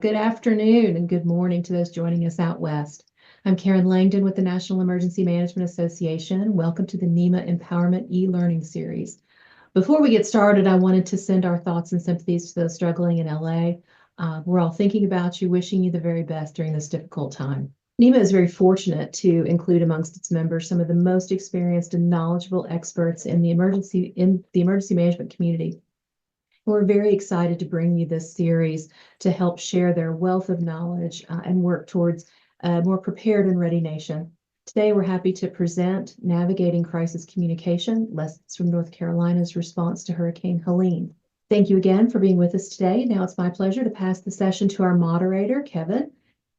Good afternoon and good morning to those joining us out west. I'm Karen Langdon with the National Emergency Management Association. Welcome to the NEMA Empowerment e-learning series. Before we get started, I wanted to send our thoughts and sympathies to those struggling in LA. We're all thinking about you, wishing you the very best during this difficult time. NEMA is very fortunate to include amongst its members some of the most experienced and knowledgeable experts in the emergency management community. We're very excited to bring you this series to help share their wealth of knowledge and work towards a more prepared and ready nation. Today, we're happy to present Navigating Crisis Communication, Lessons from North Carolina's Response to Hurricane Helene. Thank you again for being with us today. Now it's my pleasure to pass the session to our moderator, Kevin.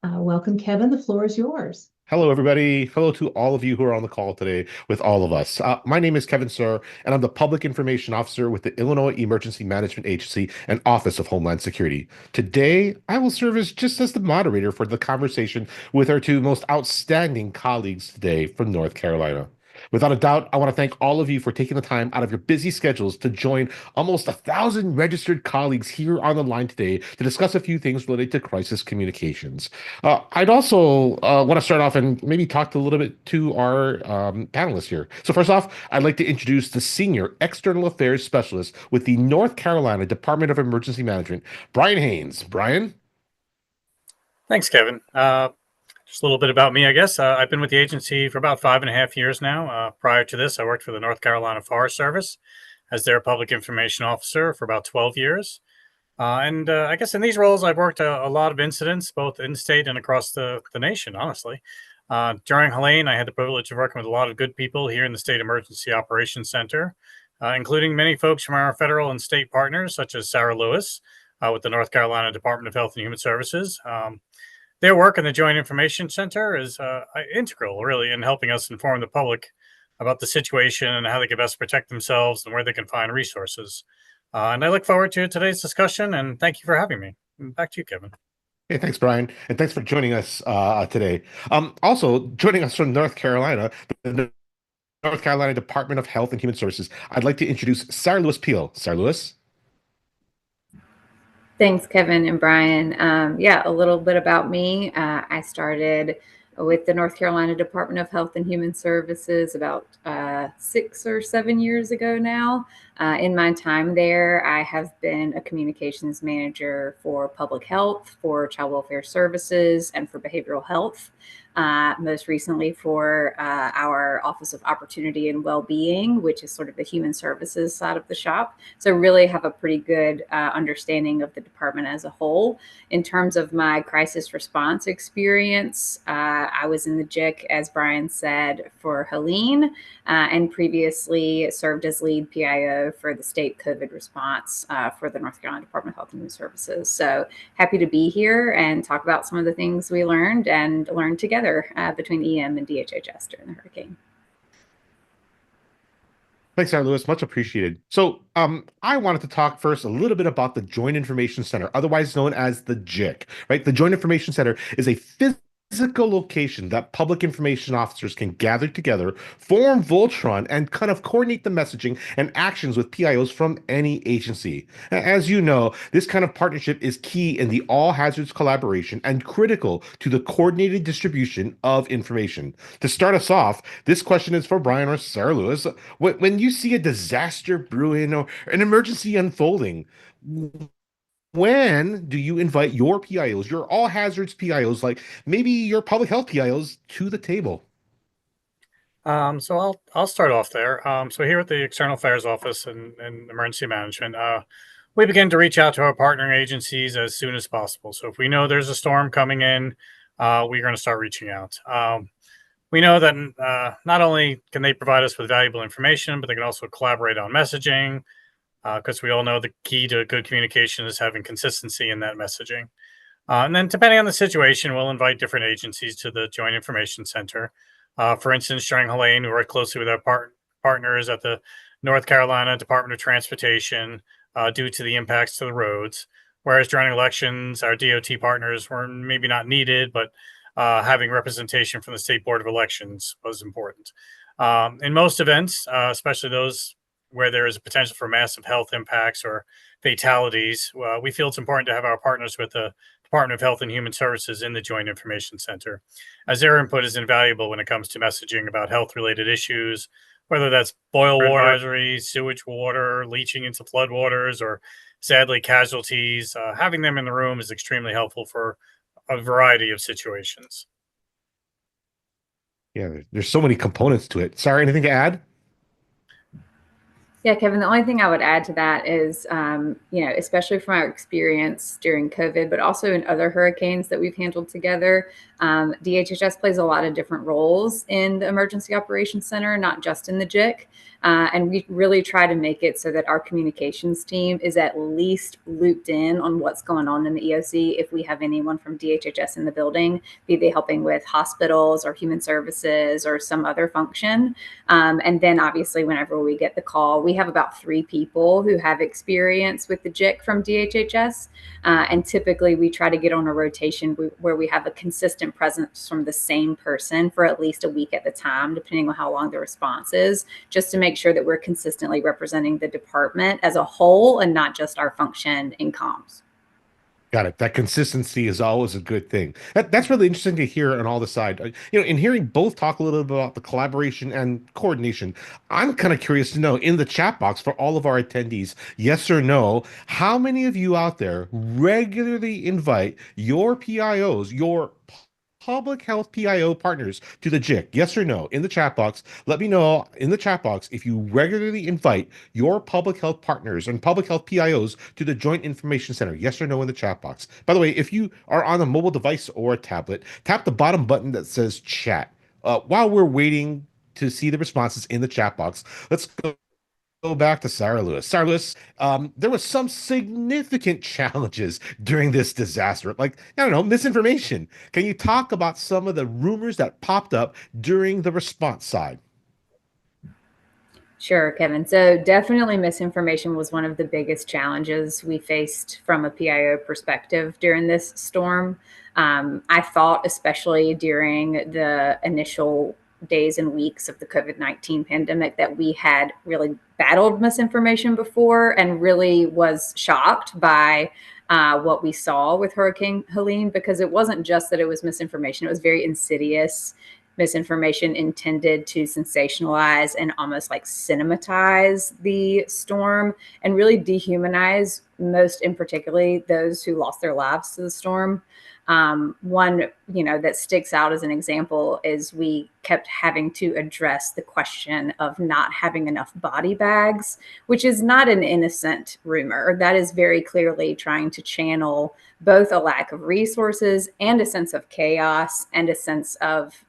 Welcome, Kevin. The floor is yours. Hello, everybody. Hello to all of you who are on the call today with all of us. My name is Kevin Sir, and I'm the Public Information Officer with the Illinois Emergency Management Agency and Office of Homeland Security. Today, I will serve as just as the moderator for the conversation with our two most outstanding colleagues today from North Carolina. Without a doubt, I want to thank all of you for taking the time out of your busy schedules to join almost 1,000 registered colleagues here on the line today to discuss a few things related to crisis communications. I'd also want to start off and maybe talk a little bit to our panelists here. So first off, I'd like to introduce the Senior External Affairs Specialist with the North Carolina Department of Emergency Management, Brian Haines. Brian? Thanks, Kevin. Just a little bit about me, I guess. I've been with the agency for about 5.5 years now. Prior to this, I worked for the North Carolina Forest Service as their public information officer for about 12 years. I guess in these roles, I've worked a lot of incidents, both in state and across the nation, honestly. During Helene, I had the privilege of working with a lot of good people here in the State Emergency Operations Center, including many folks from our federal and state partners, such as SarahLewis with the North Carolina Department of Health and Human Services. Their work in the Joint Information Center is integral, really, in helping us inform the public about the situation and how they can best protect themselves and where they can find resources. And I look forward to today's discussion, and thank you for having me. Back to you, Kevin. Hey, thanks, Brian, and thanks for joining us today. Also, joining us from North Carolina, the North Carolina Department of Health and Human Services, I'd like to introduce SarahLewis Peel. SarahLewis? Thanks, Kevin and Brian. Yeah, a little bit about me. I started with the North Carolina Department of Health and Human Services about 6 or 7 years ago now. In my time there, I have been a communications manager for public health, for child welfare services, and for behavioral health. Most recently for our Office of Opportunity and Wellbeing, which is sort of the human services side of the shop. So really have a pretty good understanding of the department as a whole. In terms of my crisis response experience, I was in the JIC, as Brian said, for Helene, and previously served as lead PIO for the state COVID response for the North Carolina Department of Health and Human Services. So happy to be here and talk about some of the things we learned together between EM and DHHS during the hurricane. Thanks, SarahLewis. Much appreciated. So I wanted to talk first a little bit about the Joint Information Center, otherwise known as the JIC, right? The Joint Information Center is a physical location that public information officers can gather together, form Voltron, and kind of coordinate the messaging and actions with PIOs from any agency. As you know, this kind of partnership is key in the all hazards collaboration and critical to the coordinated distribution of information. To start us off, this question is for Brian or SarahLewis. When you see a disaster brewing or an emergency unfolding, when do you invite your PIOs, your all hazards PIOs, like maybe your public health PIOs, to the table? So I'll start off there. So here at the External Affairs Office and Emergency Management, we begin to reach out to our partnering agencies as soon as possible. So if we know there's a storm coming in, we're going to start reaching out. We know that not only can they provide us with valuable information, but they can also collaborate on messaging, because we all know the key to good communication is having consistency in that messaging. And then depending on the situation, we'll invite different agencies to the Joint Information Center. For instance, during Helene, we worked closely with our partners at the North Carolina Department of Transportation due to the impacts to the roads. Whereas during elections, our DOT partners were maybe not needed, but having representation from the State Board of Elections was important. In most events, especially those where there is a potential for massive health impacts or fatalities, we feel it's important to have our partners with the Department of Health and Human Services in the Joint Information Center, as their input is invaluable when it comes to messaging about health-related issues, whether that's boil water advisories, sewage water, leaching into floodwaters, or sadly casualties. Having them in the room is extremely helpful for a variety of situations. Yeah, there's so many components to it. Sarah, anything to add? Yeah, Kevin, the only thing I would add to that is, especially from our experience during COVID, but also in other hurricanes that we've handled together, DHHS plays a lot of different roles in the Emergency Operations Center, not just in the JIC. And we really try to make it so that our communications team is at least looped in on what's going on in the EOC if we have anyone from DHHS in the building, be they helping with hospitals or human services or some other function. And then obviously whenever we get the call, we have about 3 people who have experience with the JIC from DHHS. And typically we try to get on a rotation where we have a consistent presence from the same person for at least a week at the time, depending on how long the response is, just to make sure that we're consistently representing the department as a whole and not just our function in comms. Got it. That consistency is always a good thing. That's really interesting to hear on all the side. In hearing both talk a little bit about the collaboration and coordination, I'm kind of curious to know in the chat box for all of our attendees, yes or no, how many of you out there regularly invite your PIOs, your public health PIO partners to the JIC? Yes or no? In the chat box, let me know in the chat box if you regularly invite your public health partners and public health PIOs to the Joint Information Center. Yes or no in the chat box. By the way, if you are on a mobile device or a tablet, tap the bottom button that says chat. While we're waiting to see the responses in the chat box, let's go back to SarahLewis. SarahLewis, there was some significant challenges during this disaster. Like, I don't know, misinformation. Can you talk about some of the rumors that popped up during the response side? Sure, Kevin. So definitely misinformation was one of the biggest challenges we faced from a PIO perspective during this storm. I thought, especially during the initial days and weeks of the COVID-19 pandemic, that we had really battled misinformation before, and really was shocked by what we saw with Hurricane Helene, because it wasn't just that it was misinformation, it was very insidious misinformation intended to sensationalize and almost like cinematize the storm and really dehumanize most, in particularly, those who lost their lives to the storm. One, that sticks out as an example is we kept having to address the question of not having enough body bags, which is not an innocent rumor. That is very clearly trying to channel both a lack of resources and a sense of chaos and a sense of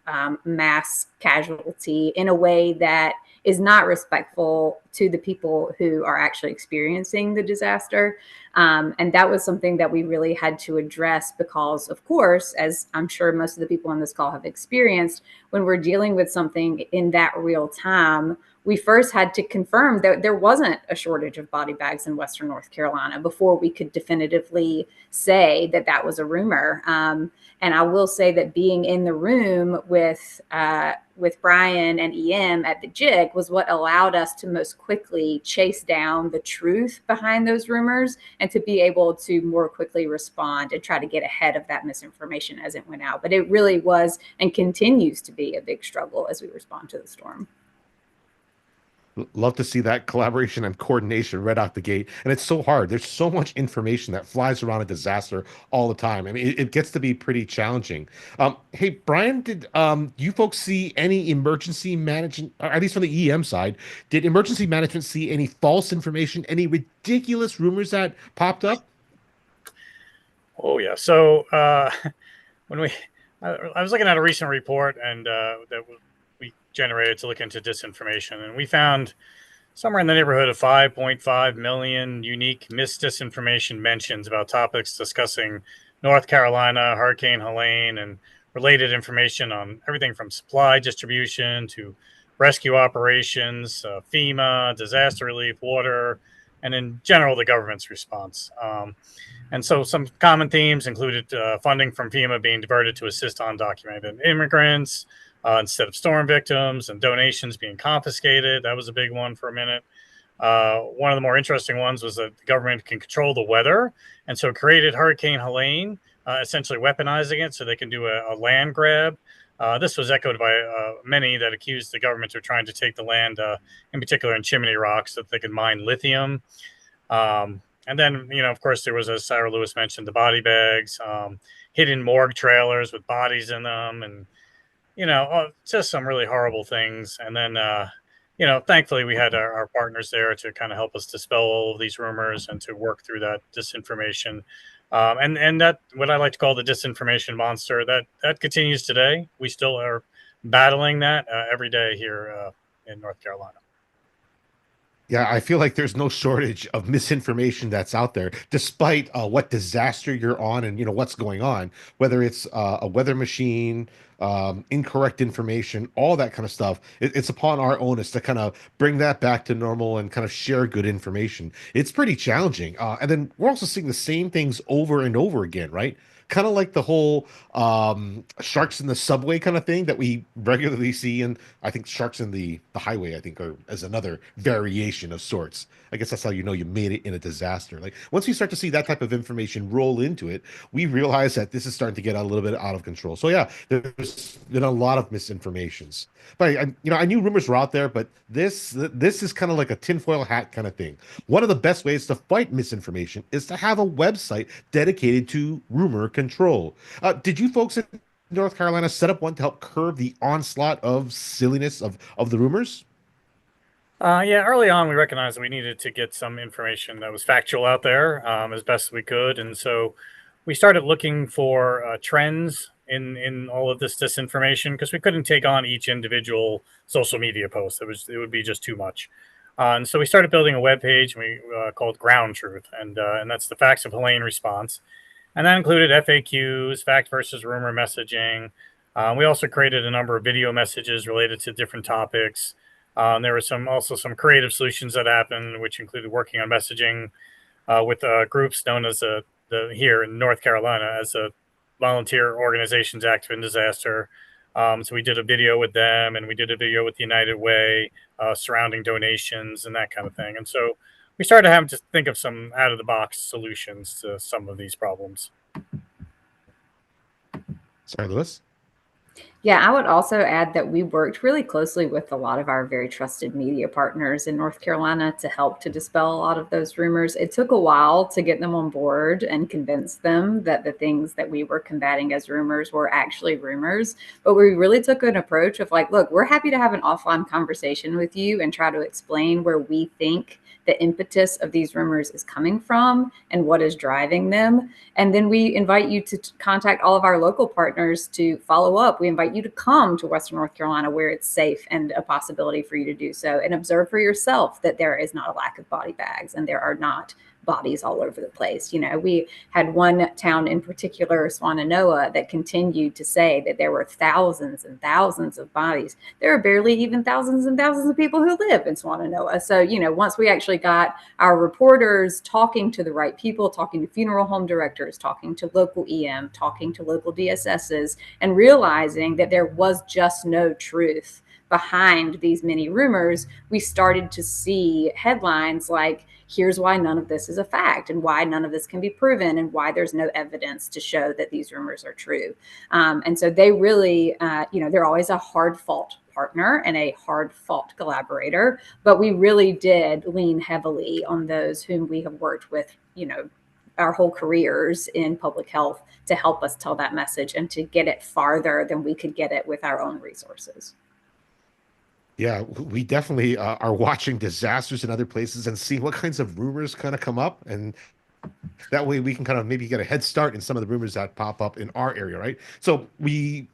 mass casualty in a way that is not respectful to the people who are actually experiencing the disaster. And that was something that we really had to address because, of course, as I'm sure most of the people on this call have experienced, when we're dealing with something in that real time, we first had to confirm that there wasn't a shortage of body bags in Western North Carolina before we could definitively say that that was a rumor. And I will say that being in the room with Brian and EM at the JIC was what allowed us to most quickly chase down the truth behind those rumors and to be able to more quickly respond and try to get ahead of that misinformation as it went out. But it really was and continues to be a big struggle as we respond to the storm. Love to see that collaboration and coordination right out the gate. And it's so hard. There's so much information that flies around a disaster all the time. I mean, it gets to be pretty challenging. Hey, Brian, did you folks see any emergency management, or at least from the EM side, did emergency management see any false information, any ridiculous rumors that popped up? Oh, yeah. So when I was looking at a recent report and that we generated to look into disinformation, and we found somewhere in the neighborhood of 5.5 million unique misdisinformation mentions about topics discussing North Carolina, Hurricane Helene, and related information on everything from supply distribution to rescue operations, FEMA, disaster relief, water, and in general, the government's response. And so some common themes included funding from FEMA being diverted to assist undocumented immigrants instead of storm victims, and donations being confiscated. That was a big one for a minute. One of the more interesting ones was that the government can control the weather, and so it created Hurricane Helene essentially weaponizing it so they can do a land grab. This was echoed by many that accused the government of trying to take the land, in particular in Chimney Rock, so that they could mine lithium. And then, of course, there was, as SarahLewis mentioned, the body bags, hidden morgue trailers with bodies in them, and just some really horrible things. And then, thankfully, we had our partners there to kind of help us dispel all of these rumors and to work through that disinformation. And that, what I like to call the disinformation monster, that continues today. We still are battling that every day here in North Carolina. Yeah, I feel like there's no shortage of misinformation that's out there, despite what disaster you're on and what's going on, whether it's a weather machine, incorrect information, all that kind of stuff. It's upon our onus to kind of bring that back to normal and kind of share good information. It's pretty challenging. And then we're also seeing the same things over and over again, right? Kind of like the whole sharks in the subway kind of thing that we regularly see, and I think sharks in the highway, I think, are as another variation of sorts. I guess that's how you made it in a disaster. Like once we start to see that type of information roll into it, we realize that this is starting to get a little bit out of control. So yeah, there's been a lot of misinformations. But I knew rumors were out there, but this is kind of like a tinfoil hat kind of thing. One of the best ways to fight misinformation is to have a website dedicated to rumor control. Did you folks in North Carolina set up one to help curb the onslaught of silliness of the rumors? Yeah, early on, we recognized that we needed to get some information that was factual out there as best we could. And so we started looking for trends in all of this disinformation because we couldn't take on each individual social media post. It would be just too much. And so we started building a web page we called Ground Truth, and that's the Facts of Helene response. And that included FAQs, fact versus rumor messaging. We also created a number of video messages related to different topics. There were also some creative solutions that happened, which included working on messaging with groups known as here in North Carolina as a Volunteer Organizations Active in Disaster. So we did a video with them, and we did a video with the United Way surrounding donations and that kind of thing. And so we started having to think of some out of the box solutions to some of these problems. SarahLewis? Yeah, I would also add that we worked really closely with a lot of our very trusted media partners in North Carolina to help to dispel a lot of those rumors. It took a while to get them on board and convince them that the things that we were combating as rumors were actually rumors. But we really took an approach of like, look, we're happy to have an offline conversation with you and try to explain where we think the impetus of these rumors is coming from and what is driving them. And then we invite you to contact all of our local partners to follow up. We invite you to come to Western North Carolina where it's safe and a possibility for you to do so and observe for yourself that there is not a lack of body bags and there are not bodies all over the place. We had one town in particular, Swannanoa, that continued to say that there were thousands and thousands of bodies. There are barely even thousands and thousands of people who live in Swannanoa. So, once we actually got our reporters talking to the right people, talking to funeral home directors, talking to local EM, talking to local DSSs, and realizing that there was just no truth behind these many rumors, we started to see headlines like, here's why none of this is a fact and why none of this can be proven and why there's no evidence to show that these rumors are true. And so they really, they're always a hard fought partner and a hard fought collaborator, but we really did lean heavily on those whom we have worked with, our whole careers in public health to help us tell that message and to get it farther than we could get it with our own resources. Yeah, we definitely are watching disasters in other places and seeing what kinds of rumors kind of come up. And that way we can kind of maybe get a head start in some of the rumors that pop up in our area, right? So I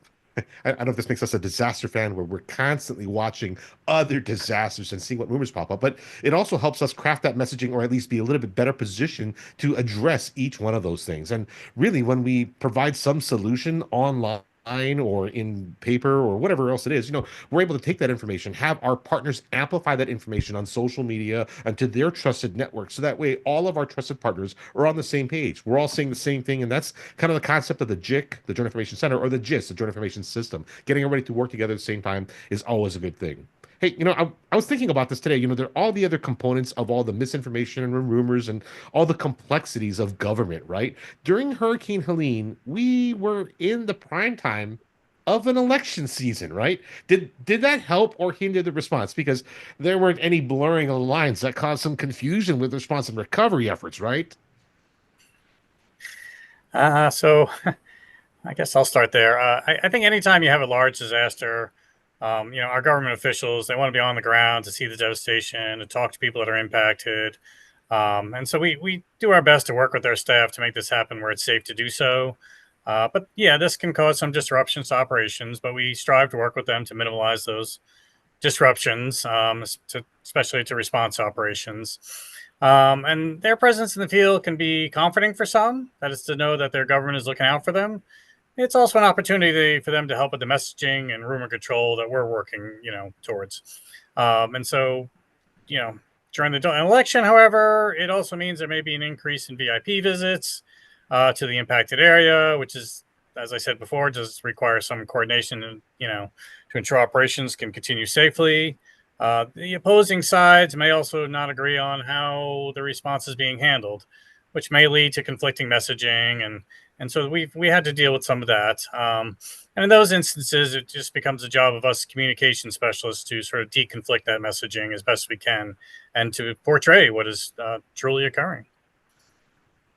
don't know if this makes us a disaster fan where we're constantly watching other disasters and seeing what rumors pop up, but it also helps us craft that messaging or at least be a little bit better positioned to address each one of those things. And really, when we provide some solution online, or in paper or whatever else it is, we're able to take that information, have our partners amplify that information on social media and to their trusted network. So that way, all of our trusted partners are on the same page. We're all saying the same thing. And that's kind of the concept of the JIC, the Joint Information Center, or the GIS, the Joint Information System. Getting everybody to work together at the same time is always a good thing. Hey, I was thinking about this today. There are all the other components of all the misinformation and rumors and all the complexities of government, right? During Hurricane Helene, we were in the prime time of an election season, right? Did that help or hinder the response? Because there weren't any blurring of the lines that caused some confusion with response and recovery efforts, right? So I guess I'll start there. I think anytime you have a large disaster, our government officials, they want to be on the ground to see the devastation, to talk to people that are impacted. And so we do our best to work with our staff to make this happen where it's safe to do so. But yeah, this can cause some disruptions to operations, but we strive to work with them to minimize those disruptions, especially to response operations. And their presence in the field can be comforting for some. That is to know that their government is looking out for them. It's also an opportunity for them to help with the messaging and rumor control that we're working, towards. And so, you know, during the election, however, it also means there may be an increase in VIP visits to the impacted area, which is, as I said before, does require some coordination and, to ensure operations can continue safely. The opposing sides may also not agree on how the response is being handled, which may lead to conflicting messaging, and so we had to deal with some of that. And in those instances, it just becomes a job of us communication specialists to sort of deconflict that messaging as best we can, and to portray what is truly occurring.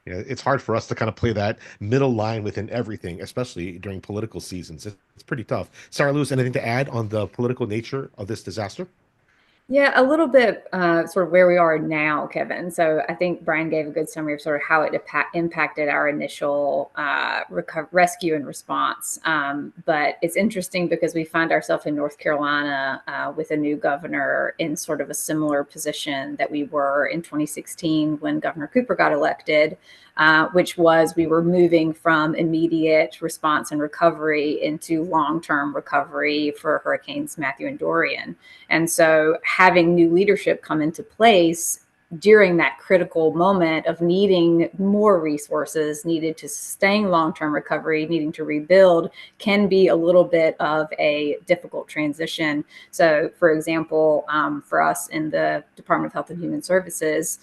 Yeah, it's hard for us to kind of play that middle line within everything, especially during political seasons. It's pretty tough. Sarah Lewis, anything to add on the political nature of this disaster? Yeah, a little bit sort of where we are now, Kevin. So I think Brian gave a good summary of sort of how it impacted our initial rescue and response. But it's interesting because we find ourselves in North Carolina with a new governor in sort of a similar position that we were in 2016 when Governor Cooper got elected. Which was we were moving from immediate response and recovery into long-term recovery for Hurricanes Matthew and Dorian. And so having new leadership come into place during that critical moment of needing more resources needed to sustain long-term recovery, needing to rebuild, can be a little bit of a difficult transition. So, for example, for us in the Department of Health and Human Services,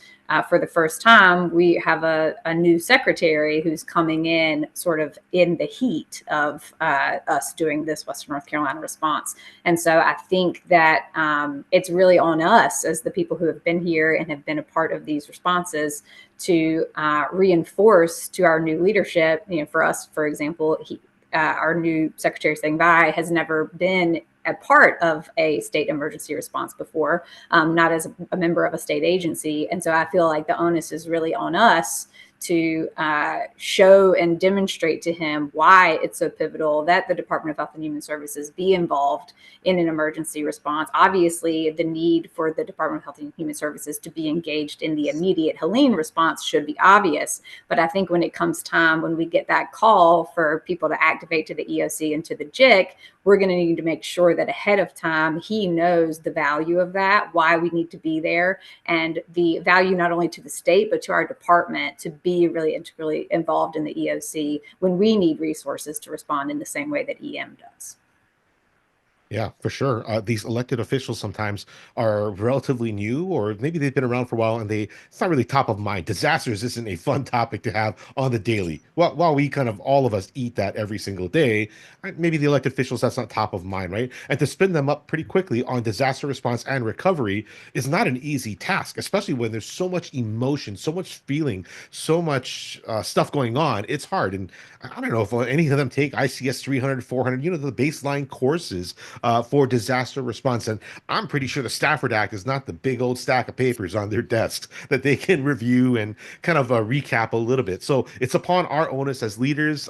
for the first time, we have a new secretary who's coming in sort of in the heat of us doing this Western North Carolina response. And so I think that it's really on us as the people who have been here and have been a part of these responses to reinforce to our new leadership. For us, for example, our new Secretary Sang Bai has never been a part of a state emergency response before, not as a member of a state agency. And so I feel like the onus is really on us to show and demonstrate to him why it's so pivotal that the Department of Health and Human Services be involved in an emergency response. Obviously, the need for the Department of Health and Human Services to be engaged in the immediate Helene response should be obvious. But I think when it comes time, when we get that call for people to activate to the EOC and to the JIC, we're going to need to make sure that ahead of time, he knows the value of that, why we need to be there, and the value not only to the state, but to our department to be really integrally involved in the EOC when we need resources to respond in the same way that EM does. Yeah, for sure. These elected officials sometimes are relatively new, or maybe they've been around for a while and it's not really top of mind. Disasters isn't a fun topic to have on the daily. Well, while we kind of all of us eat that every single day, maybe the elected officials, that's not top of mind, right? And to spin them up pretty quickly on disaster response and recovery is not an easy task, especially when there's so much emotion, so much feeling, so much stuff going on. It's hard. And I don't know if any of them take ICS 300, 400, the baseline courses for disaster response. And I'm pretty sure the Stafford Act is not the big old stack of papers on their desks that they can review and kind of recap a little bit. So it's upon our onus as leaders,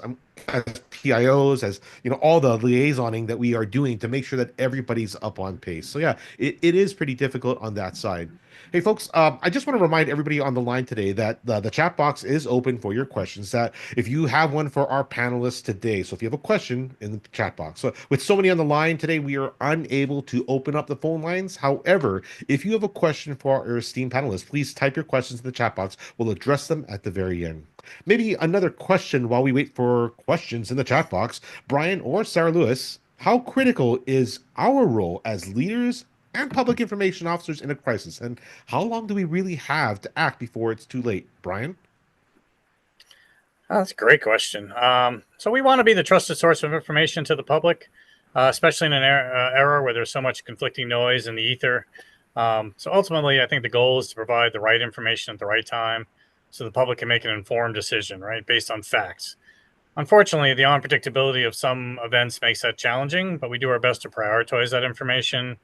as PIOs, as all the liaisoning that we are doing to make sure that everybody's up on pace. So yeah, it is pretty difficult on that side. Hey, folks, I just want to remind everybody on the line today that the chat box is open for your questions, that if you have one for our panelists today, so if you have a question in the chat box. So with so many on the line today, we are unable to open up the phone lines. However, if you have a question for our esteemed panelists, please type your questions in the chat box. We'll address them at the very end. Maybe another question while we wait for questions in the chat box. Brian or Sarah Lewis, how critical is our role as leaders and public information officers in a crisis? And how long do we really have to act before it's too late? Brian? Oh, that's a great question. So we want to be the trusted source of information to the public, especially in an era where there's so much conflicting noise in the ether. So ultimately, I think the goal is to provide the right information at the right time so the public can make an informed decision, right, based on facts. Unfortunately, the unpredictability of some events makes that challenging, but we do our best to prioritize that information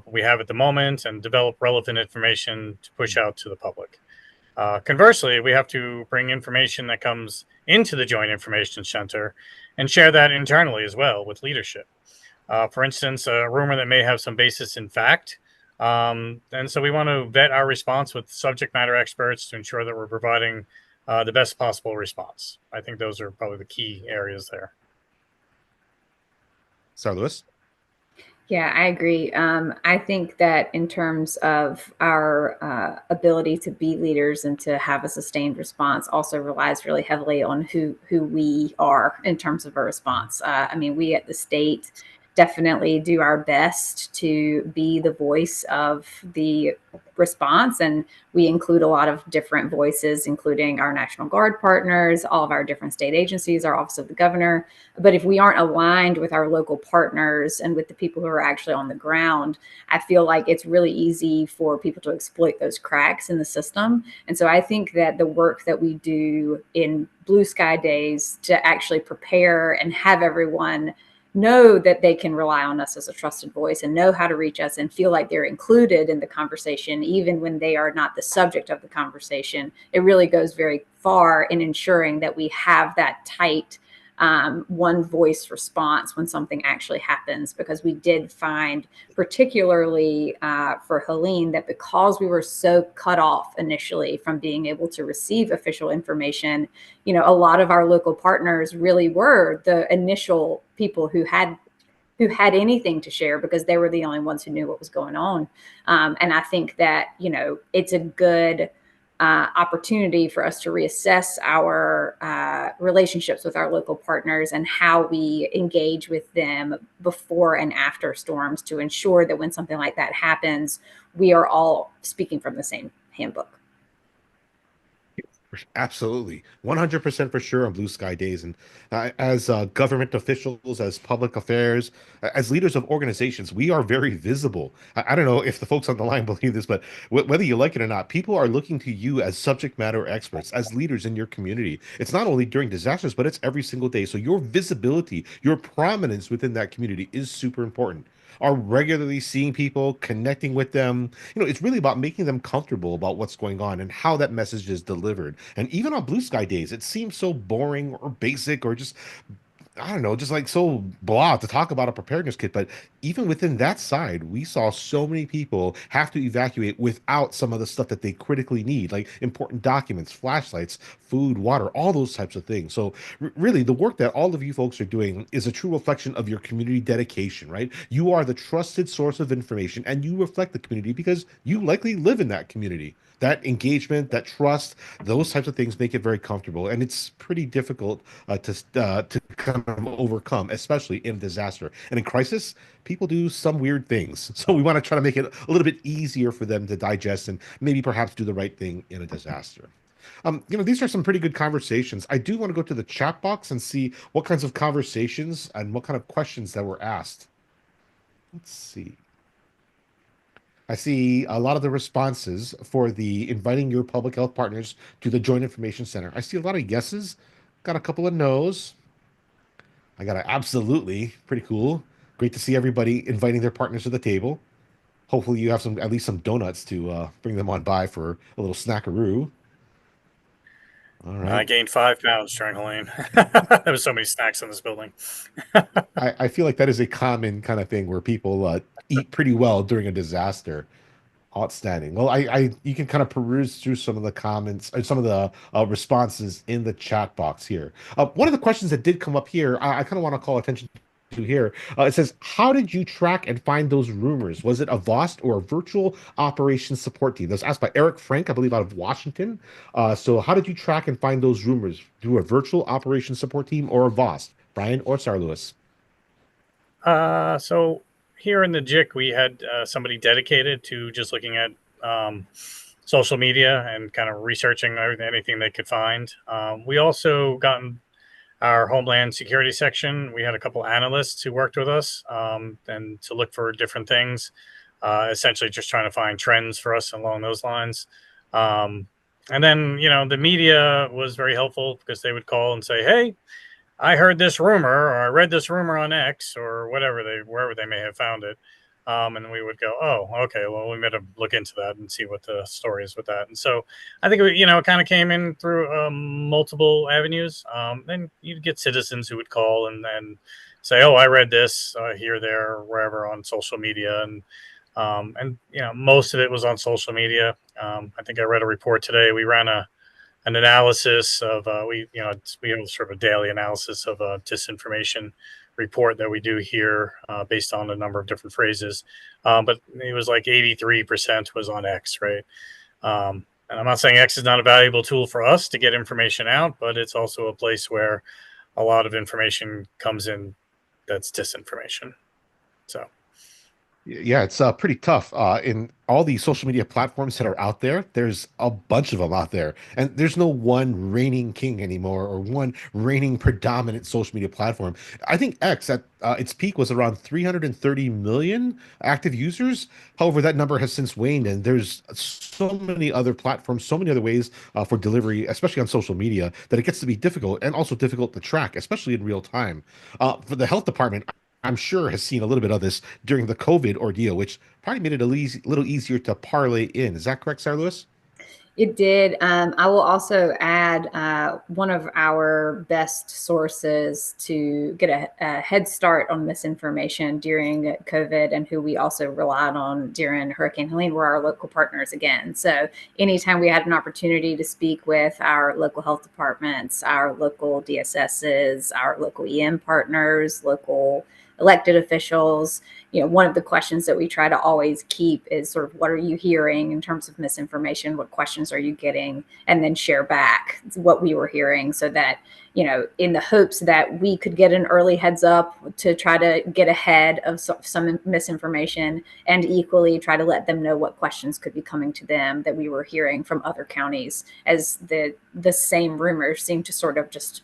we have at the moment and develop relevant information to push out to the public. Conversely, we have to bring information that comes into the Joint Information Center and share that internally as well with leadership. For instance, a rumor that may have some basis in fact. And so we want to vet our response with subject matter experts to ensure that we're providing the best possible response. I think those are probably the key areas there. SarahLewis? Yeah, I agree. I think that in terms of our ability to be leaders and to have a sustained response also relies really heavily on who we are in terms of a response. I mean, we at the state definitely do our best to be the voice of the response, and we include a lot of different voices, including our National Guard partners, all of our different state agencies, our Office of the Governor. But if we aren't aligned with our local partners and with the people who are actually on the ground, I feel like it's really easy for people to exploit those cracks in the system. And so I think that the work that we do in Blue Sky Days to actually prepare and have everyone know that they can rely on us as a trusted voice and know how to reach us and feel like they're included in the conversation, even when they are not the subject of the conversation, it really goes very far in ensuring that we have that tight one voice response when something actually happens. Because we did find, particularly for Helene, that because we were so cut off initially from being able to receive official information, a lot of our local partners really were the initial people who had anything to share because they were the only ones who knew what was going on. And I think that, it's a good opportunity for us to reassess our relationships with our local partners and how we engage with them before and after storms to ensure that when something like that happens, we are all speaking from the same handbook. Absolutely. 100% for sure on Blue Sky Days. And as government officials, as public affairs, as leaders of organizations, we are very visible. I don't know if the folks on the line believe this, but whether you like it or not, people are looking to you as subject matter experts, as leaders in your community. It's not only during disasters, but it's every single day. So your visibility, your prominence within that community is super important. Are regularly seeing people, connecting with them. It's really about making them comfortable about what's going on and how that message is delivered. And even on Blue Sky Days, it seems so boring or basic or just, I don't know, just like so blah to talk about a preparedness kit. But even within that side, we saw so many people have to evacuate without some of the stuff that they critically need, like important documents, flashlights, food, water, all those types of things. So really, the work that all of you folks are doing is a true reflection of your community dedication, right? You are the trusted source of information and you reflect the community because you likely live in that community. That engagement, that trust, those types of things make it very comfortable, and it's pretty difficult to kind of overcome, especially in disaster and in crisis. People do some weird things, so we want to try to make it a little bit easier for them to digest and maybe perhaps do the right thing in a disaster. These are some pretty good conversations. I do want to go to the chat box and see what kinds of conversations and what kind of questions that were asked. Let's see. I see a lot of the responses for the inviting your public health partners to the Joint Information Center. I see a lot of yeses, got a couple of no's. I got a absolutely, pretty cool. Great to see everybody inviting their partners to the table. Hopefully you have at least some donuts to bring them on by for a little snackaroo. All right. I gained 5 pounds during Helene. There was so many snacks in this building. I feel like that is a common kind of thing where people eat pretty well during a disaster. Outstanding. Well, you can kind of peruse through some of the comments or some of the responses in the chat box here. One of the questions that did come up here, I kind of want to call attention to here. It says, how did you track and find those rumors? Was it a VOST or a virtual operations support team? That was asked by Eric Frank, I believe, out of Washington. So how did you track and find those rumors? Through a virtual operations support team or a VOST? Brian or SarahLewis? So here in the JIC, we had somebody dedicated to just looking at social media and kind of researching anything they could find. We also gotten our Homeland Security section. We had a couple analysts who worked with us and to look for different things, essentially just trying to find trends for us along those lines. And then, the media was very helpful because they would call and say, hey, I heard this rumor, or I read this rumor on X, or wherever they may have found it. And we would go, oh, okay, well, we better look into that and see what the story is with that. And so I think, it kind of came in through multiple avenues. Then you'd get citizens who would call and say, oh, I read this here, there, or wherever on social media. And most of it was on social media. I think I read a report today. We ran an analysis of we have sort of a daily analysis of a disinformation report that we do here based on a number of different phrases, but it was like 83% was on X, right? And I'm not saying X is not a valuable tool for us to get information out, but it's also a place where a lot of information comes in that's disinformation. So Yeah, it's pretty tough. In all these social media platforms that are out there, there's a bunch of them out there, and there's no one reigning king anymore or one reigning predominant social media platform. I think X at its peak was around 330 million active users. However, that number has since waned, and there's so many other platforms, so many other ways for delivery, especially on social media, that it gets to be difficult and also difficult to track, especially in real time. For the health department, I'm sure has seen a little bit of this during the COVID ordeal, which probably made it a little easier to parlay in. Is that correct, SarahLewis? It did. I will also add one of our best sources to get a head start on misinformation during COVID, and who we also relied on during Hurricane Helene, were our local partners again. So anytime we had an opportunity to speak with our local health departments, our local DSSs, our local EM partners, local elected officials, one of the questions that we try to always keep is sort of, what are you hearing in terms of misinformation? What questions are you getting? And then share back what we were hearing, so that, in the hopes that we could get an early heads up to try to get ahead of some misinformation, and equally try to let them know what questions could be coming to them that we were hearing from other counties, as the same rumors seem to sort of just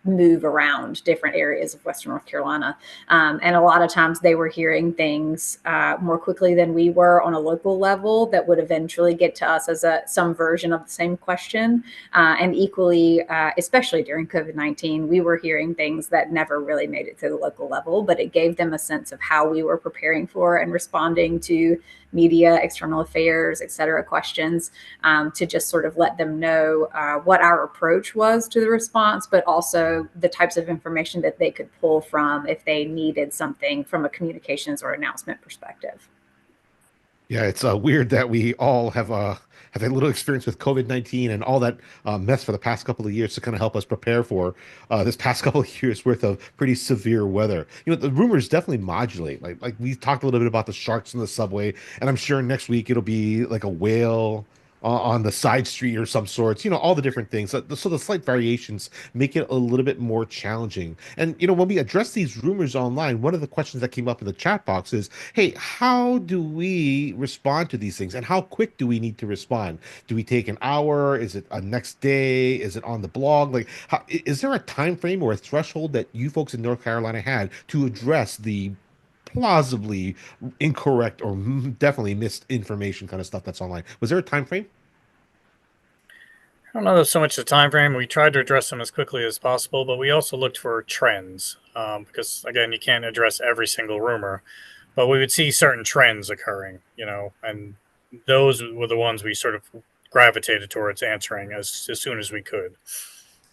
move around different areas of Western North Carolina. And a lot of times they were hearing things more quickly than we were on a local level that would eventually get to us as some version of the same question. And equally, especially during COVID-19, we were hearing things that never really made it to the local level, but it gave them a sense of how we were preparing for and responding to media, external affairs, et cetera, questions, to just sort of let them know what our approach was to the response, but also the types of information that they could pull from if they needed something from a communications or announcement perspective. Yeah, it's weird that we all have had a little experience with COVID-19 and all that mess for the past couple of years to kind of help us prepare for this past couple of years worth of pretty severe weather. The rumors definitely modulate. Like we talked a little bit about the sharks in the subway, and I'm sure next week it'll be like a whale on the side street or some sorts, all the different things. So the slight variations make it a little bit more challenging. And, when we address these rumors online, one of the questions that came up in the chat box is, hey, how do we respond to these things? And how quick do we need to respond? Do we take an hour? Is it a next day? Is it on the blog? Like, is there a time frame or a threshold that you folks in North Carolina had to address the plausibly incorrect or definitely misinformation kind of stuff that's online? Was there a time frame? I don't know so much the time frame. We tried to address them as quickly as possible, but we also looked for trends because, again, you can't address every single rumor, but we would see certain trends occurring, and those were the ones we sort of gravitated towards answering as soon as we could,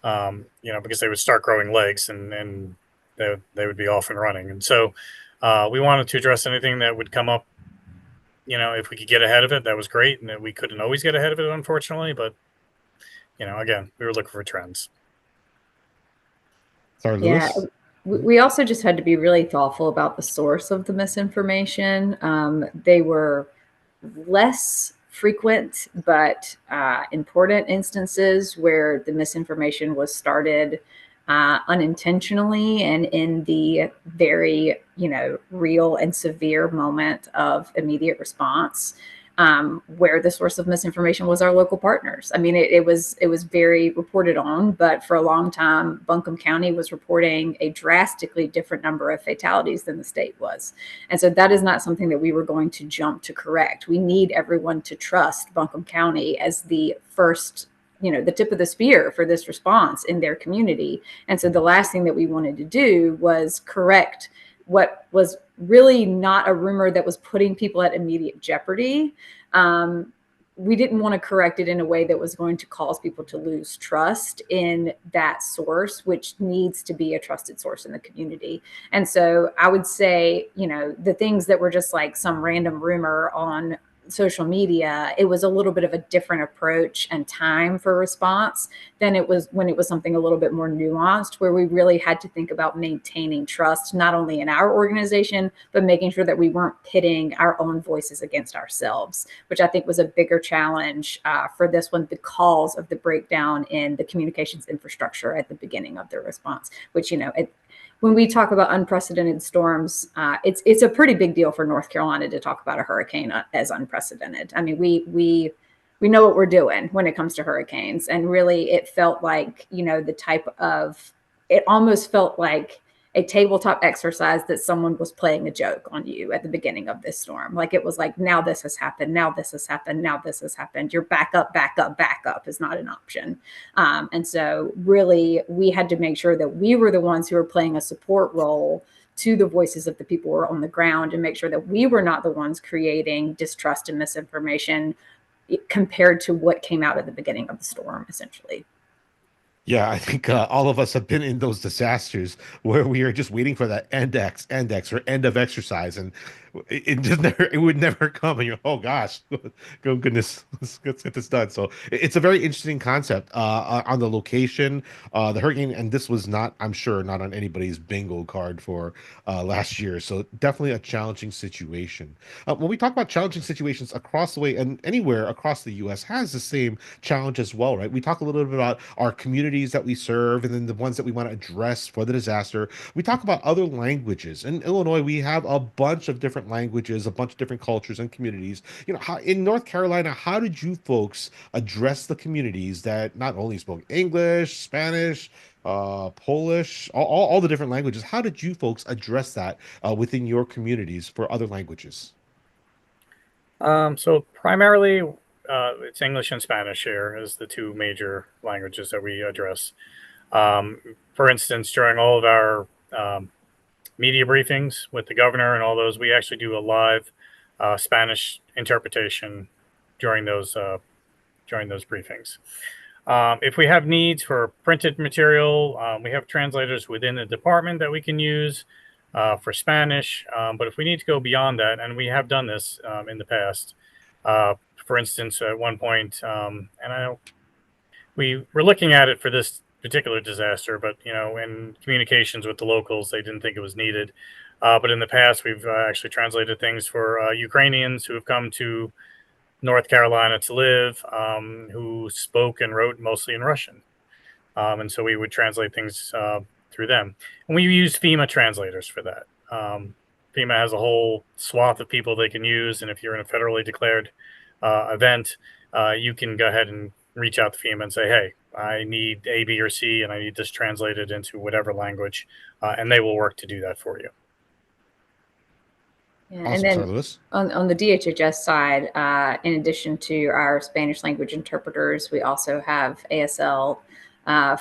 because they would start growing legs and they would be off and running. And so we wanted to address anything that would come up. If we could get ahead of it, that was great. And we couldn't always get ahead of it, unfortunately. But, again, we were looking for trends. SarahLewis? Yeah. We also just had to be really thoughtful about the source of the misinformation. They were less frequent, but important instances where the misinformation was started unintentionally and in the very, real and severe moment of immediate response, where the source of misinformation was our local partners. I mean, it was very reported on, but for a long time, Buncombe County was reporting a drastically different number of fatalities than the state was. And so that is not something that we were going to jump to correct. We need everyone to trust Buncombe County as the first, the tip of the spear for this response in their community. And so the last thing that we wanted to do was correct what was really not a rumor that was putting people at immediate jeopardy. We didn't want to correct it in a way that was going to cause people to lose trust in that source, which needs to be a trusted source in the community. And so I would say, the things that were just like some random rumor on social media, it was a little bit of a different approach and time for response than it was when it was something a little bit more nuanced, where we really had to think about maintaining trust, not only in our organization, but making sure that we weren't pitting our own voices against ourselves, which I think was a bigger challenge for this one because of the breakdown in the communications infrastructure at the beginning of the response, which, when we talk about unprecedented storms, it's a pretty big deal for North Carolina to talk about a hurricane as unprecedented. I mean, we know what we're doing when it comes to hurricanes, and really, it felt like it almost felt like a tabletop exercise that someone was playing a joke on you at the beginning of this storm. Like, it was like, now this has happened, now this has happened, now this has happened. Your back up is not an option. And so really, we had to make sure that we were the ones who were playing a support role to the voices of the people who were on the ground, and make sure that we were not the ones creating distrust and misinformation compared to what came out at the beginning of the storm, essentially. Yeah, I think all of us have been in those disasters where we are just waiting for that index or end of exercise, and it would never come. And you're, oh gosh, oh goodness, let's get this done. So it's a very interesting concept on the location, the hurricane, and this was not, I'm sure, not on anybody's bingo card for last year. So definitely a challenging situation. When we talk about challenging situations across the way and anywhere across the U.S. has the same challenge as well, right? We talk a little bit about our communities that we serve and then the ones that we want to address for the disaster. We talk about other languages. In Illinois, we have a bunch of different languages, a bunch of different cultures and communities. In North Carolina, how did you folks address the communities that not only spoke English, Spanish, Polish, all the different languages? How did you folks address that within your communities for other languages? So primarily, it's English and Spanish here as the two major languages that we address. For instance, during all of our media briefings with the governor and all those, we actually do a live Spanish interpretation during those briefings. If we have needs for printed material, we have translators within the department that we can use for Spanish. But if we need to go beyond that, and we have done this in the past, for instance, at one point, and I know we were looking at it for this particular disaster, but in communications with the locals, they didn't think it was needed. But in the past, we've actually translated things for Ukrainians who have come to North Carolina to live, who spoke and wrote mostly in Russian. And so we would translate things through them. And we use FEMA translators for that. FEMA has a whole swath of people they can use. And if you're in a federally declared event, you can go ahead and reach out to FEMA and say, hey, I need A, B, or C, and I need this translated into whatever language. And they will work to do that for you. Yeah, Awesome, and then SarahLewis. on the DHHS side, in addition to our Spanish language interpreters, we also have ASL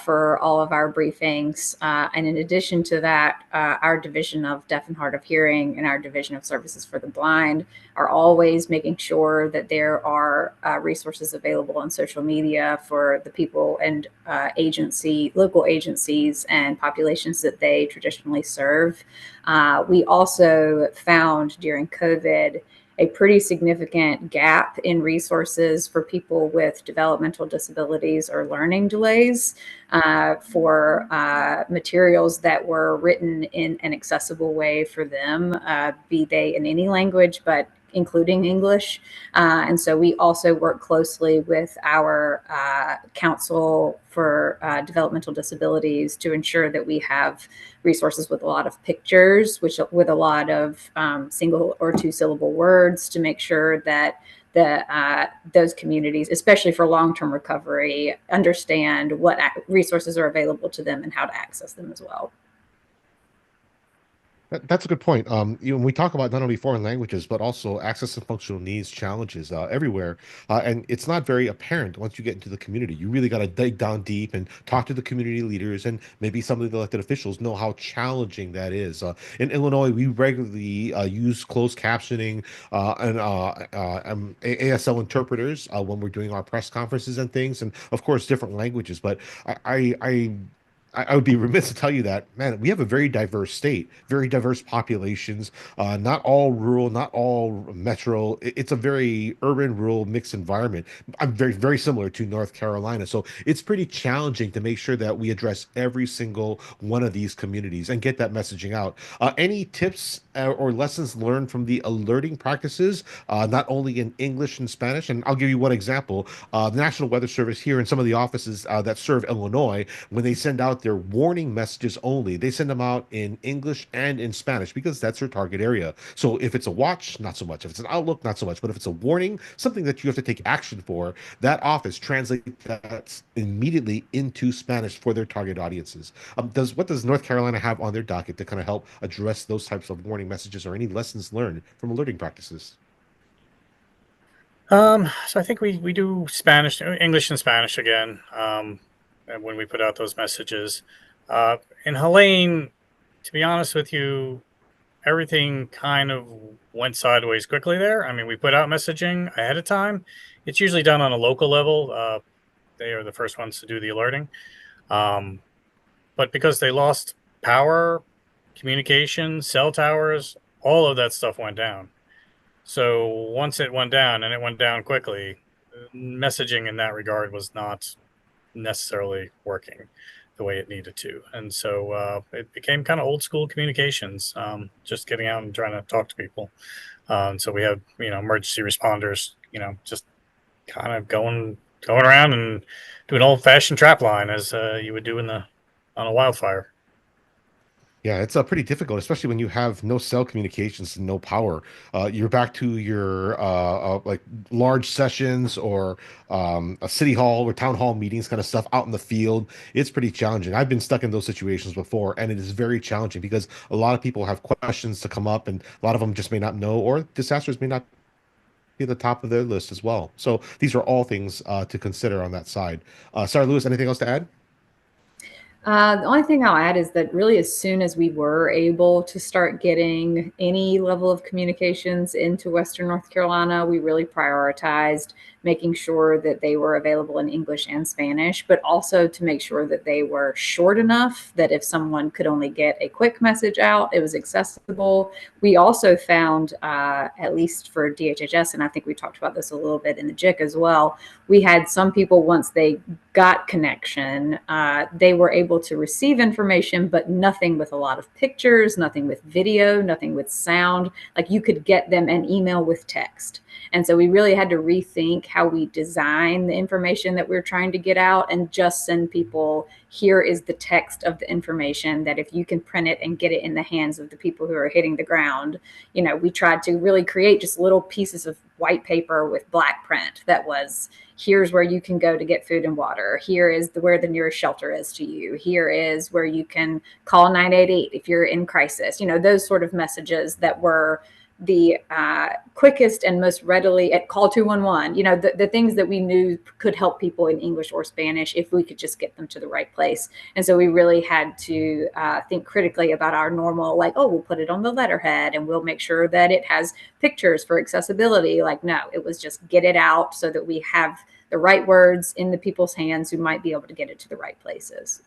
for all of our briefings. And in addition to that, our division of deaf and hard of hearing and our division of services for the blind are always making sure that there are resources available on social media for the people and local agencies and populations that they traditionally serve. We also found during COVID a pretty significant gap in resources for people with developmental disabilities or learning delays for materials that were written in an accessible way for them, be they in any language, but including English. And so we also work closely with our Council for Developmental Disabilities to ensure that we have resources with a lot of pictures, with a lot of single or two syllable words, to make sure that those communities, especially for long-term recovery, understand what resources are available to them and how to access them as well. That's a good point. When we talk about not only foreign languages, but also access and functional needs challenges everywhere, and it's not very apparent once you get into the community. You really got to dig down deep and talk to the community leaders, and maybe some of the elected officials know how challenging that is. In Illinois, we regularly use closed captioning and ASL interpreters when we're doing our press conferences and things, and of course, different languages. But I would be remiss to tell you that, man, we have a very diverse state, very diverse populations, not all rural, not all metro. It's a very urban, rural mixed environment. I'm very, very similar to North Carolina. So it's pretty challenging to make sure that we address every single one of these communities and get that messaging out. Any tips or lessons learned from the alerting practices, not only in English and Spanish? And I'll give you one example. The National Weather Service here and some of the offices that serve Illinois, when they send out their warning messages only, they send them out in English and in Spanish because that's their target area. So if it's a watch, not so much. If it's an outlook, not so much. But if it's a warning, something that you have to take action for, that office translates that immediately into Spanish for their target audiences. What does North Carolina have on their docket to kind of help address those types of warning messages, or any lessons learned from alerting practices? So I think we do Spanish, English and Spanish again, when we put out those messages. In Helene, to be honest with you, everything kind of went sideways quickly there. I mean, we put out messaging ahead of time. It's usually done on a local level. They are the first ones to do the alerting. But because they lost power, communication, cell towers, all of that stuff went down. So once it went down, and it went down quickly, messaging in that regard was not necessarily working the way it needed to. And so it became kind of old school communications, just getting out and trying to talk to people. So we have, emergency responders, just kind of going around and doing old fashioned trap line as you would do on a wildfire. Yeah, it's pretty difficult, especially when you have no cell communications and no power. You're back to your like large sessions or a city hall or town hall meetings kind of stuff out in the field. It's pretty challenging. I've been stuck in those situations before, and it is very challenging because a lot of people have questions to come up, and a lot of them just may not know, or disasters may not be at the top of their list as well. So these are all things to consider on that side. SarahLewis, anything else to add? The only thing I'll add is that really, as soon as we were able to start getting any level of communications into Western North Carolina, we really prioritized making sure that they were available in English and Spanish, but also to make sure that they were short enough that if someone could only get a quick message out, it was accessible. We also found, at least for DHHS, and I think we talked about this a little bit in the JIC as well, we had some people, once they got connection, they were able to receive information, but nothing with a lot of pictures, nothing with video, nothing with sound. Like, you could get them an email with text. And so we really had to rethink how we design the information that we're trying to get out, and just send people, here is the text of the information, that if you can print it and get it in the hands of the people who are hitting the ground. We tried to really create just little pieces of white paper with black print that was, here's where you can go to get food and water. Here is where the nearest shelter is to you. Here is where you can call 988 if you're in crisis. Those sort of messages that were the quickest and most readily at call 211, the things that we knew could help people in English or Spanish if we could just get them to the right place. And so we really had to think critically about our normal, like, oh, we'll put it on the letterhead and we'll make sure that it has pictures for accessibility. Like, no, it was just get it out so that we have the right words in the people's hands who might be able to get it to the right places.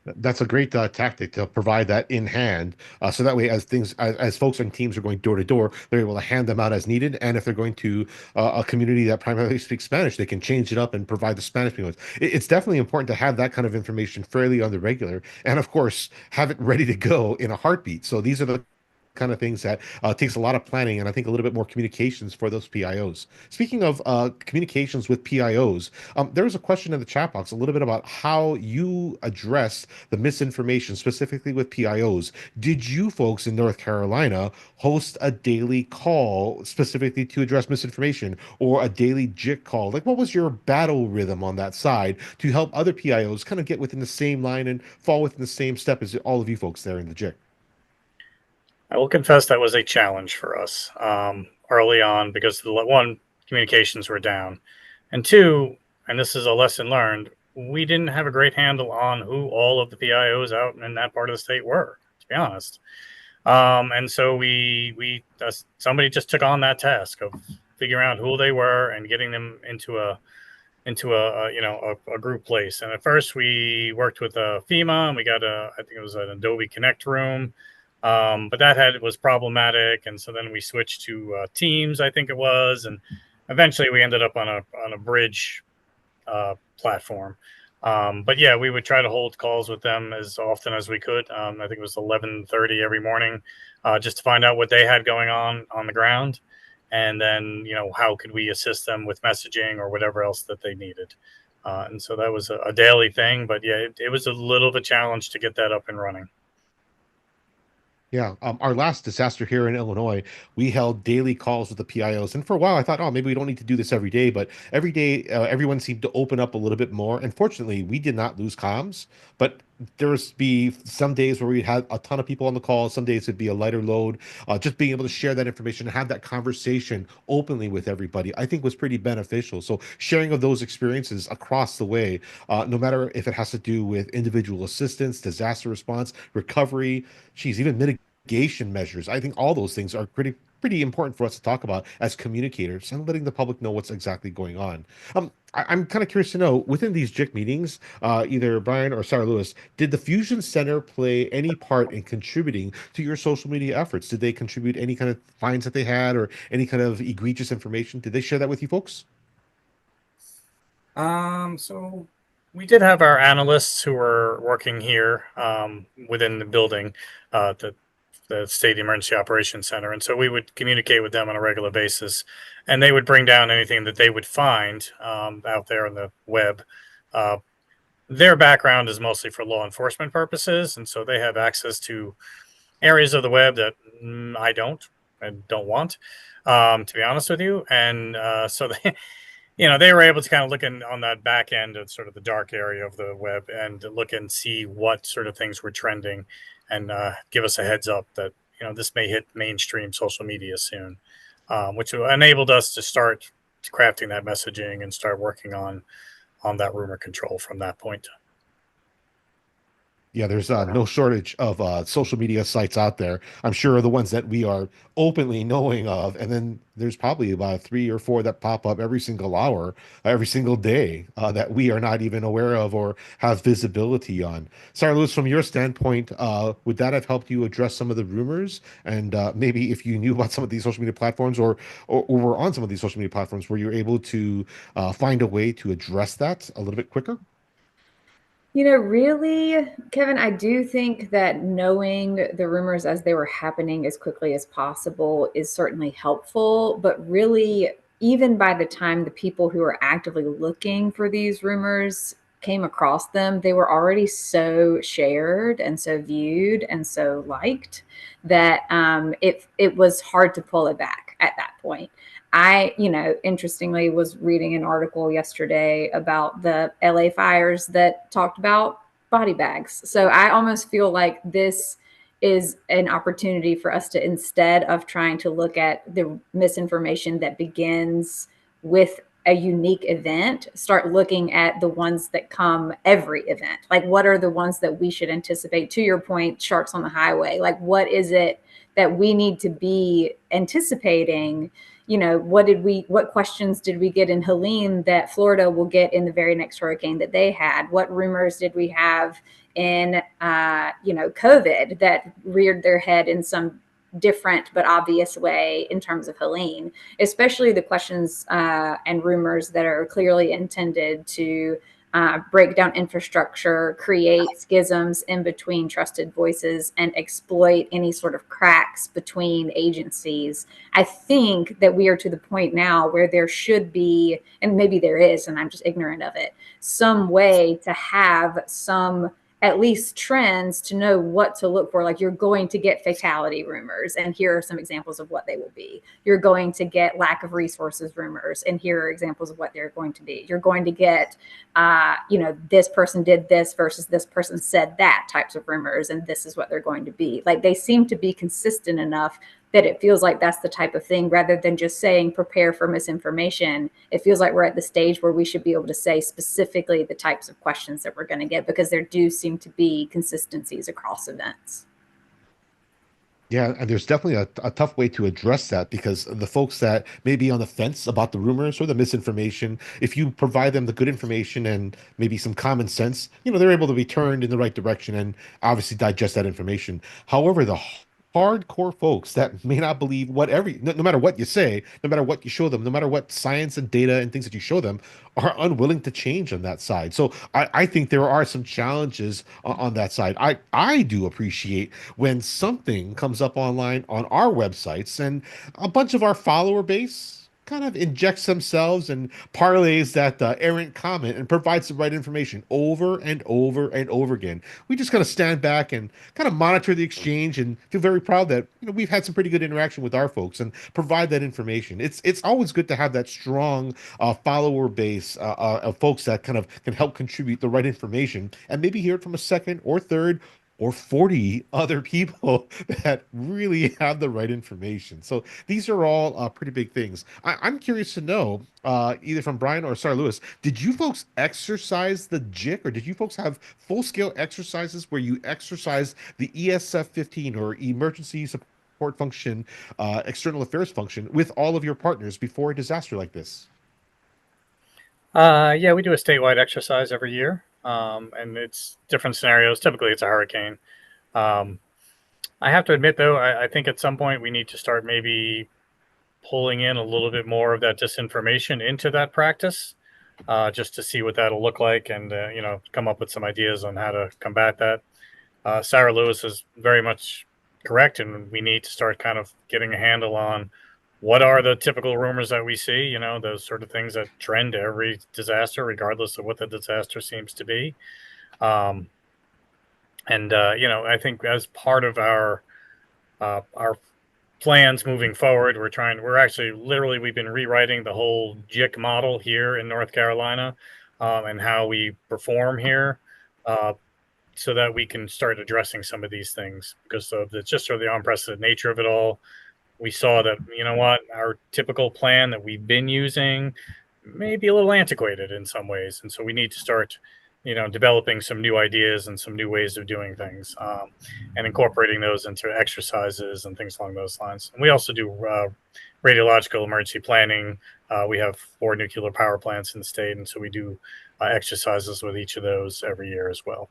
That's a great tactic to provide that in hand, so that way, as folks and teams are going door to door, they're able to hand them out as needed. And if they're going to a community that primarily speaks Spanish, they can change it up and provide the Spanish people. It's definitely important to have that kind of information fairly on the regular, and of course, have it ready to go in a heartbeat. So these are the kind of things that takes a lot of planning and I think a little bit more communications for those PIOs. Speaking of communications with PIOs, there was a question in the chat box a little bit about how you address the misinformation specifically with PIOs. Did you folks in North Carolina host a daily call specifically to address misinformation or a daily JIC call? Like, what was your battle rhythm on that side to help other PIOs kind of get within the same line and fall within the same step as all of you folks there in the JIC? I will confess that was a challenge for us early on because one, communications were down, and two, and this is a lesson learned, we didn't have a great handle on who all of the PIOs out in that part of the state were, to be honest. And so somebody just took on that task of figuring out who they were and getting them into a group place. And at first we worked with FEMA, and we got I think it was an Adobe Connect room, but that was problematic. And so then we switched to Teams, I think it was, and eventually we ended up on a bridge platform. But yeah, we would try to hold calls with them as often as we could. I think it was 11:30 every morning, just to find out what they had going on the ground. And then, how could we assist them with messaging or whatever else that they needed. And so that was a daily thing. But yeah, it was a little of a challenge to get that up and running. Yeah, our last disaster here in Illinois, we held daily calls with the PIOs, and for a while I thought, oh, maybe we don't need to do this every day. But every day, everyone seemed to open up a little bit more. And fortunately, we did not lose comms. But there was be some days where we had a ton of people on the call. Some days it'd be a lighter load. Just being able to share that information and have that conversation openly with everybody, I think was pretty beneficial. So sharing of those experiences across the way, no matter if it has to do with individual assistance, disaster response, recovery, even mitigation measures. I think all those things are pretty important for us to talk about as communicators and letting the public know what's exactly going on. I'm kind of curious to know, within these JIC meetings, either Brian or SarahLewis, did the Fusion Center play any part in contributing to your social media efforts? Did they contribute any kind of fines that they had or any kind of egregious information? Did they share that with you folks? So we did have our analysts who were working here within the building, the State Emergency Operations Center. And so we would communicate with them on a regular basis, and they would bring down anything that they would find out there on the web. Their background is mostly for law enforcement purposes, and so they have access to areas of the web that I don't want, to be honest with you. And so they, they were able to kind of look on that back end of sort of the dark area of the web and look and see what sort of things were trending and give us a heads up that, this may hit mainstream social media soon, which enabled us to start crafting that messaging and start working on that rumor control from that point. Yeah, there's no shortage of social media sites out there. I'm sure the ones that we are openly knowing of, and then there's probably about 3 or 4 that pop up every single hour, every single day that we are not even aware of or have visibility on. SarahLewis, from your standpoint, would that have helped you address some of the rumors? And maybe if you knew about some of these social media platforms or were on some of these social media platforms, were you able to find a way to address that a little bit quicker? Really, Kevin, I do think that knowing the rumors as they were happening as quickly as possible is certainly helpful. But really, even by the time the people who are actively looking for these rumors came across them, they were already so shared and so viewed and so liked that it was hard to pull it back at that point. I, interestingly was reading an article yesterday about the LA fires that talked about body bags. So I almost feel like this is an opportunity for us to, instead of trying to look at the misinformation that begins with a unique event, start looking at the ones that come every event. Like, what are the ones that we should anticipate? To your point, sharks on the highway. Like, what is it that we need to be anticipating? What questions did we get in Helene that Florida will get in the very next hurricane that they had? What rumors did we have in, COVID that reared their head in some different but obvious way in terms of Helene, especially the questions and rumors that are clearly intended to break down infrastructure, create schisms in between trusted voices, and exploit any sort of cracks between agencies. I think that we are to the point now where there should be, and maybe there is, and I'm just ignorant of it, some way to have some at least trends to know what to look for. Like, you're going to get fatality rumors, and here are some examples of what they will be. You're going to get lack of resources rumors, and here are examples of what they're going to be. You're going to get, this person did this versus this person said that types of rumors, and this is what they're going to be. Like, they seem to be consistent enough that it feels like that's the type of thing, rather than just saying prepare for misinformation. It feels like we're at the stage where we should be able to say specifically the types of questions that we're going to get, because there do seem to be consistencies across events. Yeah, and there's definitely a tough way to address that, because the folks that may be on the fence about the rumors or the misinformation, if you provide them the good information and maybe some common sense, they're able to be turned in the right direction and obviously digest that information. However, the hardcore folks that may not believe no matter what you say, no matter what you show them, no matter what science and data and things that you show them, are unwilling to change on that side. So I think there are some challenges on that side. I do appreciate when something comes up online on our websites and a bunch of our follower base kind of injects themselves and parlays that errant comment and provides the right information over and over and over again. We just kind of stand back and kind of monitor the exchange and feel very proud that we've had some pretty good interaction with our folks and provide that information. It's always good to have that strong follower base of folks that kind of can help contribute the right information and maybe hear it from a second or third or 40 other people that really have the right information. So these are all pretty big things. I'm curious to know, either from Brian or SarahLewis, did you folks exercise the JIC, or did you folks have full-scale exercises where you exercise the ESF 15 or emergency support function, external affairs function, with all of your partners before a disaster like this? Yeah, we do a statewide exercise every year, and it's different scenarios. Typically, it's a hurricane. I have to admit, though, I think at some point we need to start maybe pulling in a little bit more of that disinformation into that practice, just to see what that'll look like, and come up with some ideas on how to combat that. SarahLewis is very much correct, and we need to start kind of getting a handle on what are the typical rumors that we see, those sort of things that trend to every disaster, regardless of what the disaster seems to be. I think as part of our plans moving forward, we've been rewriting the whole JIC model here in North Carolina, and how we perform here, so that we can start addressing some of these things, because of the unprecedented nature of it all. We saw that, our typical plan that we've been using may be a little antiquated in some ways. And so we need to start, developing some new ideas and some new ways of doing things, and incorporating those into exercises and things along those lines. And we also do radiological emergency planning. We have 4 nuclear power plants in the state, and so we do exercises with each of those every year as well.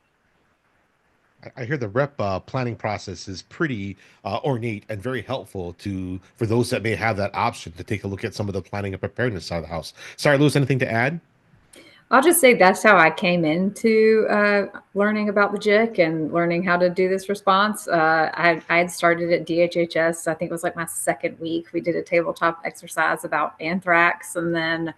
I hear the rep planning process is pretty ornate and very helpful for those that may have that option to take a look at some of the planning and preparedness side of the house. SarahLewis, anything to add? I'll just say that's how I came into learning about the JIC and learning how to do this response. I had started at DHHS. I think it was like my second week. We did a tabletop exercise about anthrax, and then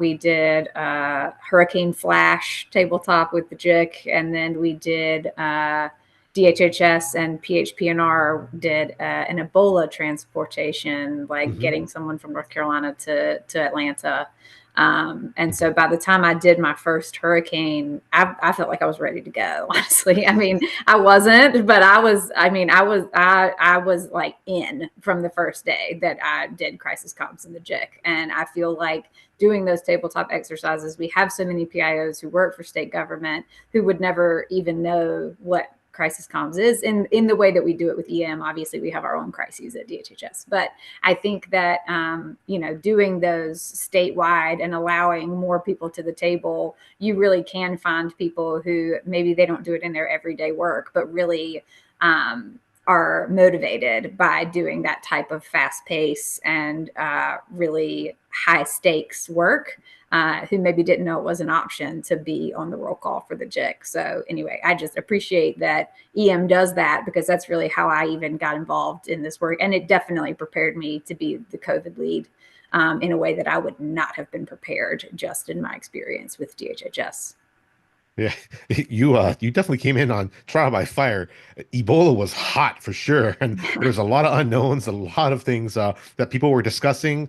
we did hurricane flash tabletop with the JIC, and then we did DHHS and PHPNR did an Ebola transportation, like getting someone from North Carolina to Atlanta. And so by the time I did my first hurricane, I felt like I was ready to go. Honestly, I mean, I wasn't, but I was like in from the first day that I did crisis comms in the JIC. And I feel like doing those tabletop exercises, we have so many PIOs who work for state government who would never even know what crisis comms is in the way that we do it with EM. Obviously, we have our own crises at DHHS, but I think that doing those statewide and allowing more people to the table, you really can find people who maybe they don't do it in their everyday work, but really are motivated by doing that type of fast pace and really high stakes work, who maybe didn't know it was an option to be on the roll call for the JIC. So anyway, I just appreciate that EM does that, because that's really how I even got involved in this work. And it definitely prepared me to be the COVID lead in a way that I would not have been prepared just in my experience with DHHS. Yeah, you definitely came in on trial by fire. Ebola was hot for sure, and there was a lot of unknowns, a lot of things that people were discussing.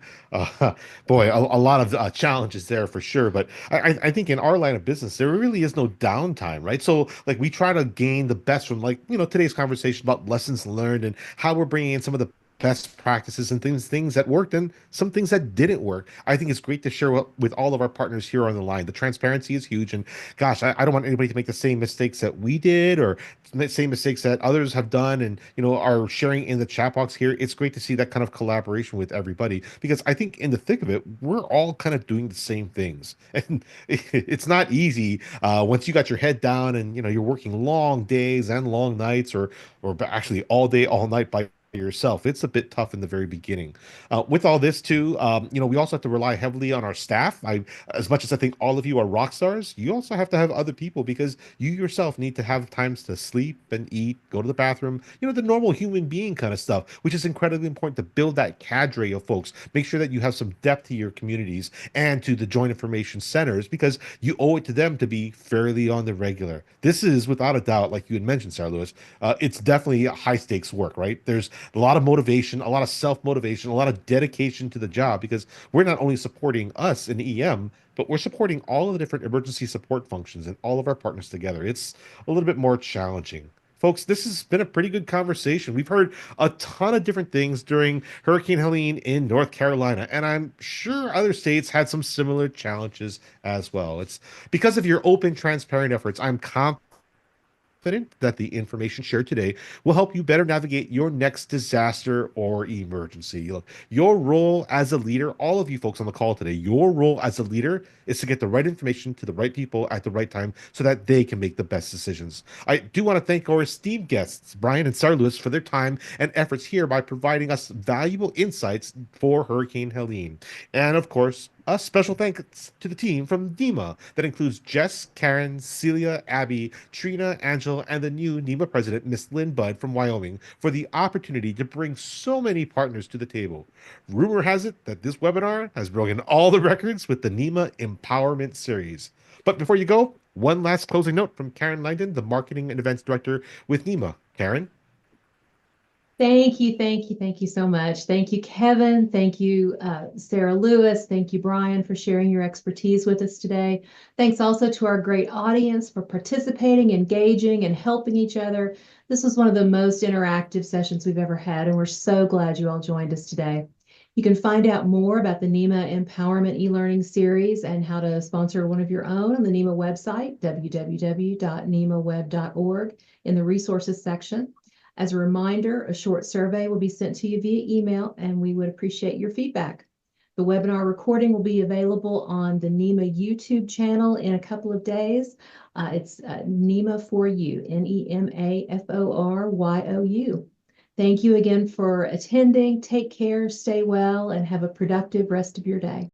Boy, a lot of challenges there for sure. But I think in our line of business, there really is no downtime, right? So like we try to gain the best from like today's conversation about lessons learned and how we're bringing in some of the best practices and things that worked and some things that didn't work. I think it's great to share with all of our partners here on the line. The transparency is huge, and gosh, I don't want anybody to make the same mistakes that we did or the same mistakes that others have done and are sharing in the chat box here. It's great to see that kind of collaboration with everybody, because I think in the thick of it, we're all kind of doing the same things, and it's not easy once you got your head down and you're working long days and long nights, or actually all day all night by yourself. It's a bit tough in the very beginning. With all this too, we also have to rely heavily on our staff. As much as I think all of you are rock stars, you also have to have other people, because you yourself need to have times to sleep and eat, go to the bathroom, the normal human being kind of stuff, which is incredibly important to build that cadre of folks. Make sure that you have some depth to your communities and to the joint information centers, because you owe it to them to be fairly on the regular. This is without a doubt, like you had mentioned, SarahLewis, it's definitely high stakes work, right? There's a lot of motivation, a lot of self-motivation, a lot of dedication to the job, because we're not only supporting us in EM, but we're supporting all of the different emergency support functions and all of our partners together. It's a little bit more challenging. Folks, this has been a pretty good conversation. We've heard a ton of different things during Hurricane Helene in North Carolina, and I'm sure other states had some similar challenges as well. It's because of your open, transparent efforts, I'm confident that the information shared today will help you better navigate your next disaster or emergency. Look, your role as a leader, all of you folks on the call today, your role as a leader is to get the right information to the right people at the right time so that they can make the best decisions. I do want to thank our esteemed guests, Brian and SarahLewis, for their time and efforts here by providing us valuable insights for Hurricane Helene. And of course, a special thanks to the team from NEMA that includes Jess, Karen, Celia, Abby, Trina, Angela, and the new NEMA president, Miss Lynn Budd from Wyoming, for the opportunity to bring so many partners to the table. Rumor has it that this webinar has broken all the records with the NEMA Empowerment Series. But before you go, one last closing note from Karen Langdon, the Marketing and Events Director with NEMA. Karen? Thank you, thank you, thank you so much. Thank you, Kevin. Thank you, SarahLewis. Thank you, Brian, for sharing your expertise with us today. Thanks also to our great audience for participating, engaging, and helping each other. This was one of the most interactive sessions we've ever had, and we're so glad you all joined us today. You can find out more about the NEMA Empowerment e-learning series and how to sponsor one of your own on the NEMA website, www.nemaweb.org, in the resources section. As a reminder, a short survey will be sent to you via email, and we would appreciate your feedback. The webinar recording will be available on the NEMA YouTube channel in a couple of days. It's NEMA for You, NEMAFORYOU. Thank you again for attending. Take care, stay well, and have a productive rest of your day.